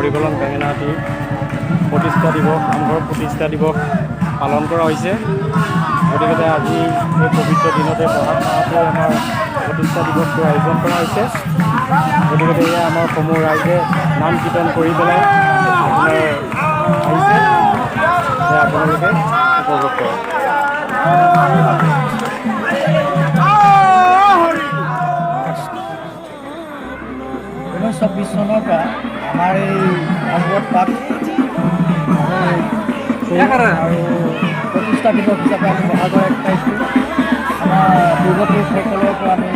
মৰিকলং বেঙেনাআটি প্ৰতিষ্ঠা দিৱস নামঘৰ প্ৰতিষ্ঠা দিৱস পালন কৰা হৈছে। গতিকে আজি এই পবিত্ৰ দিনতে বহাগ মাহতে আমাৰ প্ৰতিষ্ঠা দিৱসটো আয়োজন কৰা হৈছে। গতিকে এয়া আমাৰ সমূহ ৰাইজে নাম কীৰ্তন কৰি পেলাই আপোনাৰ আহিছে, আপোনালোকে উপভোগ কৰক। 1926 চনৰ পৰা আমাৰ এই ভাগৱত পাঠ আৰু প্ৰতিষ্ঠা দিৱস হিচাপে আমি বহাগৰ 1 তাৰিখটো আমাৰ পূৰ্বপুৰুষসকলৰ পৰা আমি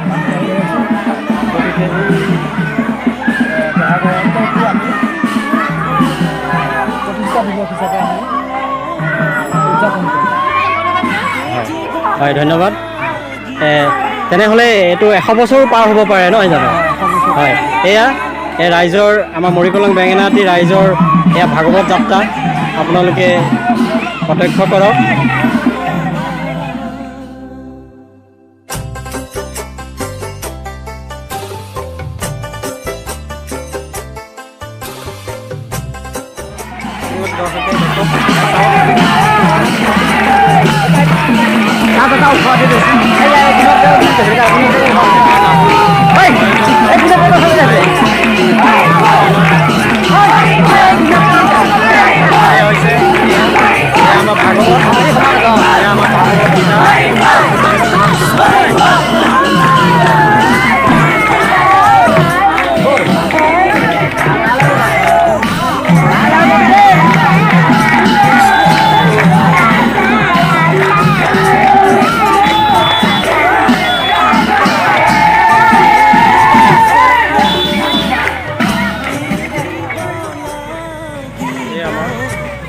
মানি আহি আছোঁ। গতিকে এই বহাগৰ 1 তাৰিখটো আমি প্ৰতিষ্ঠা দিৱস হিচাপে আমি উদযাপন কৰোঁ। হয়, ধন্যবাদ। তেনেহ'লে এইটো 100 বছৰো পাৰ হ'ব পাৰে নহয় জানো? হয়, এয়া ৰাইজৰ আমাৰ মৰিকলং বেঙেনাআটি ৰাইজৰ এয়া ভাগৱত যাত্ৰা আপোনালোকে প্ৰত্যক্ষ কৰক।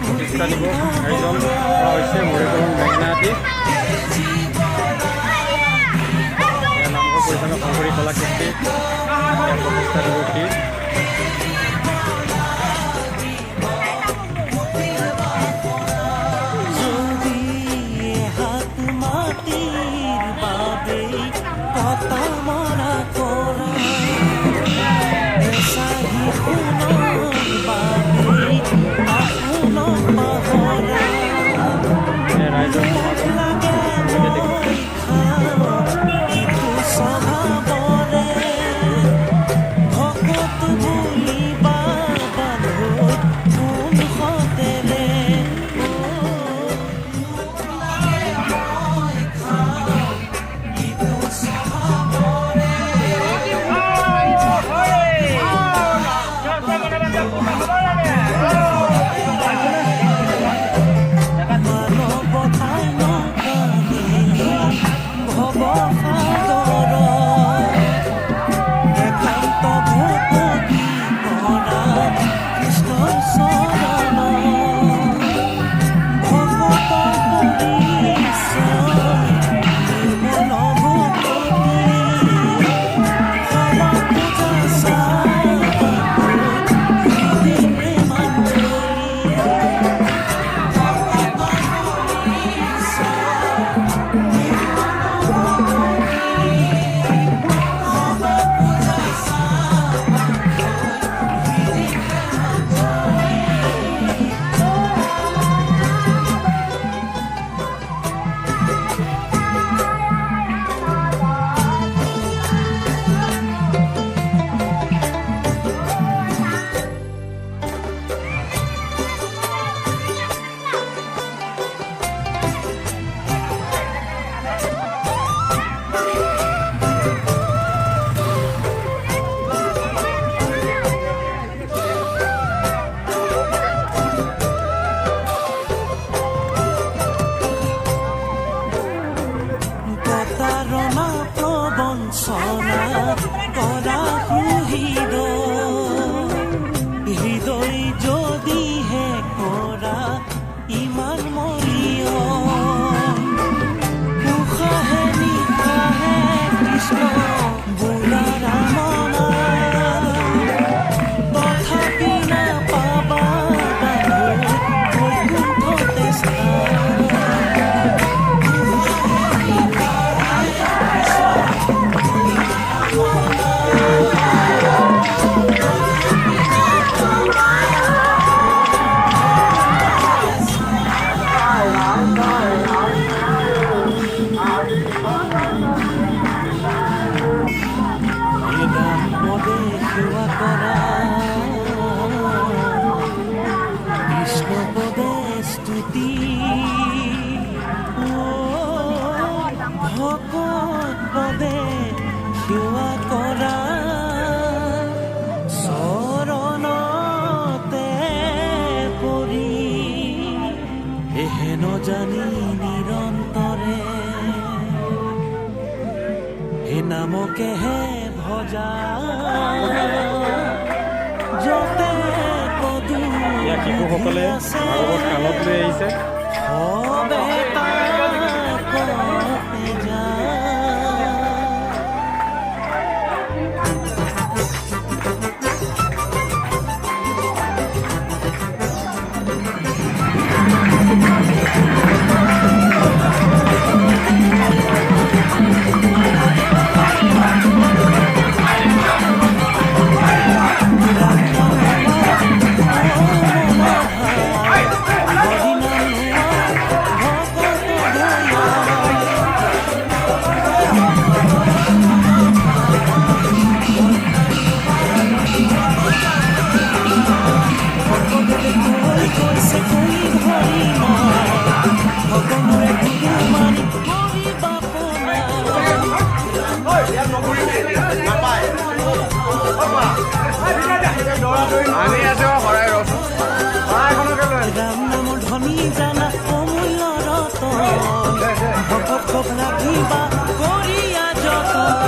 প্ৰতিষ্ঠা দিৱস আয়োজন কৰা হৈছে মৰিকলং বেঙেনাআটি নামঘৰ পৰিচালক শংকৰী কলাকৃষ্টি প্ৰতিষ্ঠা দিৱসটি। ভকত পদে সেৱা কৰা চৰণতে পৰি এহেন জানি নিৰন্তৰে হে নামকেহে ভজা যতে পদু ইয়াত শিশুসকলে ভাগৱত কাণত লৈ আহিছে। হবে তাকতে যা ৰাম নামৰ ধনী জানা অমূল্য ৰতন ভকতক ৰাখিবা কৰিয়া যতন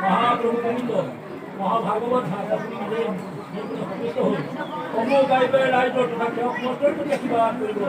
মহাপ্ৰভুবৃন্দ মহাভাগবত আপনি নিজে সচেষ্ট হই কমল গাইবে ৰাইজ তথা মস্তৰ প্ৰতি আশীৰ্বাদ কৰিব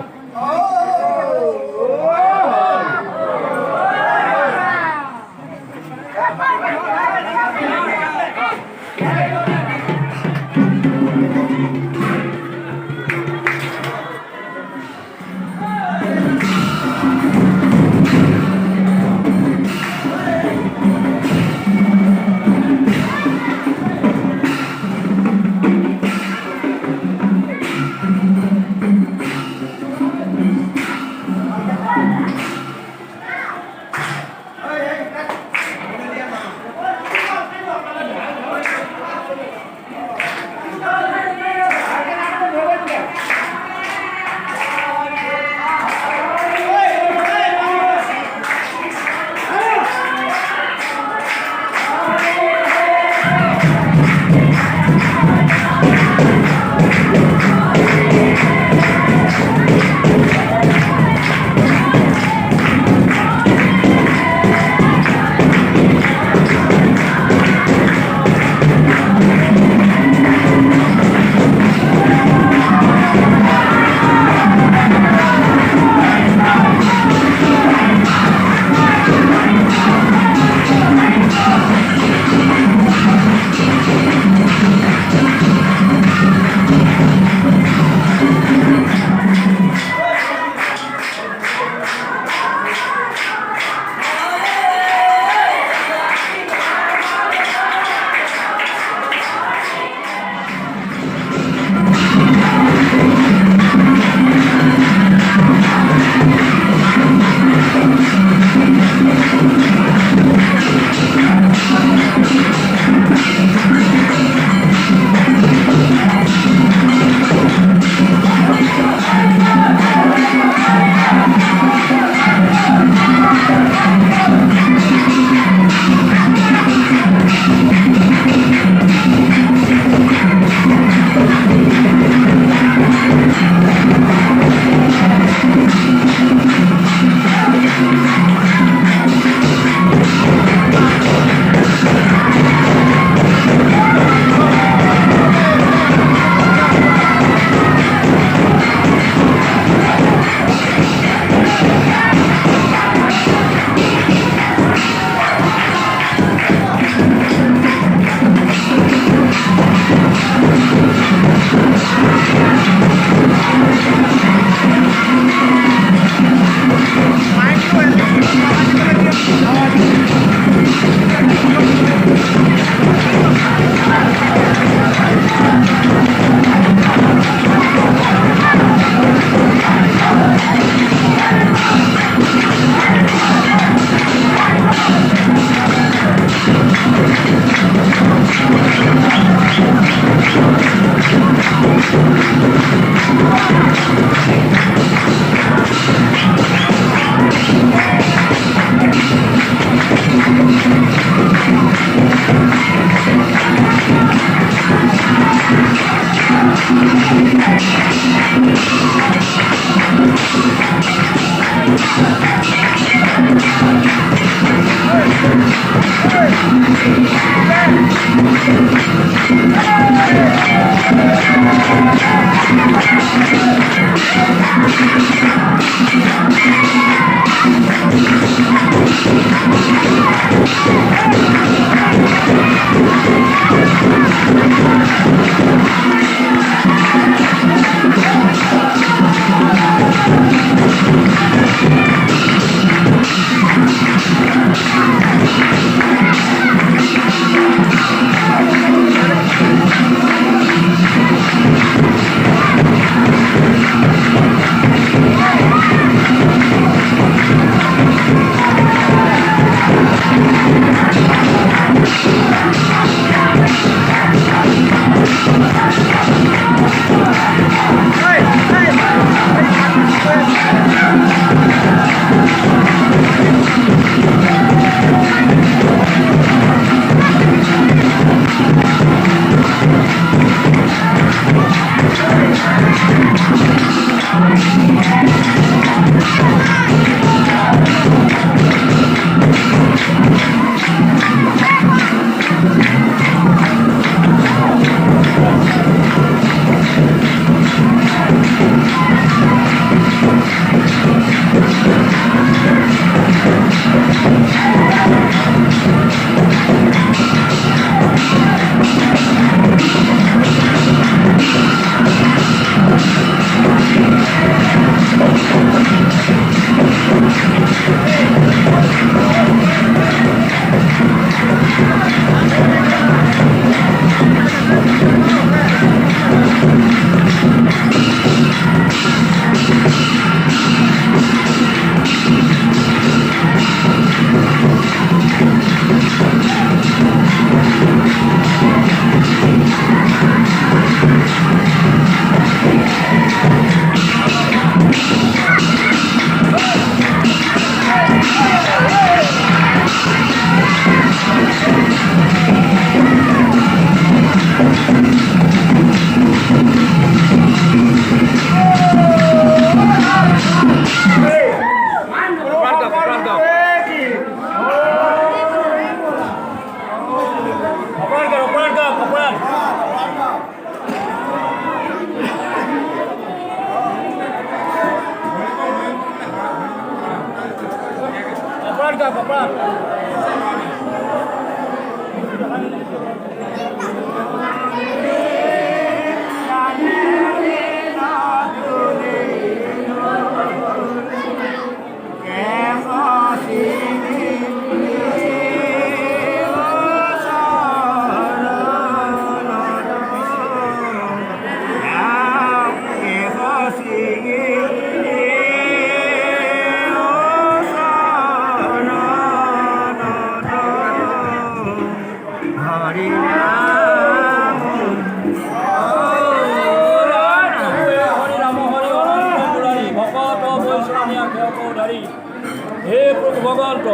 হে প্ৰভু ভগৱন্ত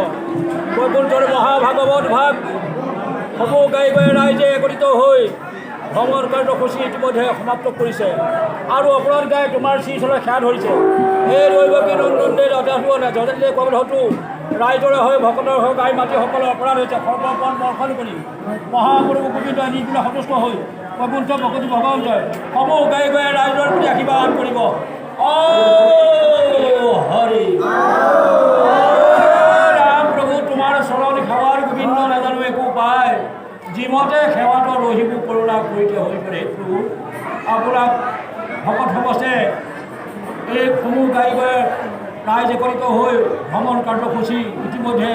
বৈকুণ্ঠৰ মহাভাগৱত ভাগ সমূহ গাই ৰাইজে একত্ৰিত হৈ ভ্ৰমণ কাৰ্যসূচী ইতিমধ্যে সমাপ্ত কৰিছে আৰু অপৰাধ গাই তোমাৰ শ্ৰীচলে সেৱা ধৰিছে। এই দৈৱকী নন্দনে যজাতিলে কবলহতো ৰাইজৰে হৈ ভকতৰ হৈ গাই মাটিসকলৰ অপৰাধ হৈছে সৰ্বপণ বৰ্ষণ কৰি মহাপ্ৰভু গোবিন্দই নিৰ্দিনে সন্তুষ্ট হৈ বৈকুণ্ঠ ভকতি ভগৱন্তই সমূহ গাই ৰাইজৰ প্ৰতি আশীৰ্বাদ কৰিব। হৰি ৰাম প্ৰভু তোমাৰ চৰণ সেৱাৰ গোবিন্দ নাজানো একো পায় যিমতে সেৱাটো ৰহিব কৰোণা কৰিতে হৈ পৰে। প্ৰভু আপোনাক ভকত সমষ্টিয়ে এই সমূহ গাই ৰাইজ একত্ৰিত হৈ ভ্ৰমণ কাৰ্যসূচী ইতিমধ্যে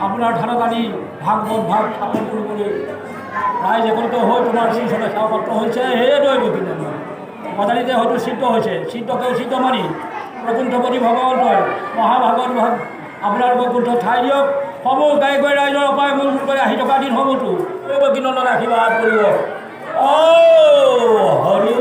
আপোনাৰ ধানত আনি ভাগৱত ভাগ স্থাপন কৰিবলৈ ৰাইজ একত্ৰিত হৈ তোমাৰ শ্ৰীচৰণে সেৱাপাত্ৰ হৈছে। সেইদৰে গোবিন্দ পদানিতে হয়তো সিদ্ধ হৈছে, সিদ্ধকেও সিদ্ধ মানি বৈকুণ্ঠপতি ভগৱন্তই মহাভাগৱত ভাগ আপোনাৰ বৈকুণ্ঠ ঠাই দিয়ক। সমূহ গাই ৰাইজৰ অপায় মূল কৰি আহি থকা দিনসমূহতো বৈকুণ্ঠ আশীৰ্বাদ কৰিব। হৰি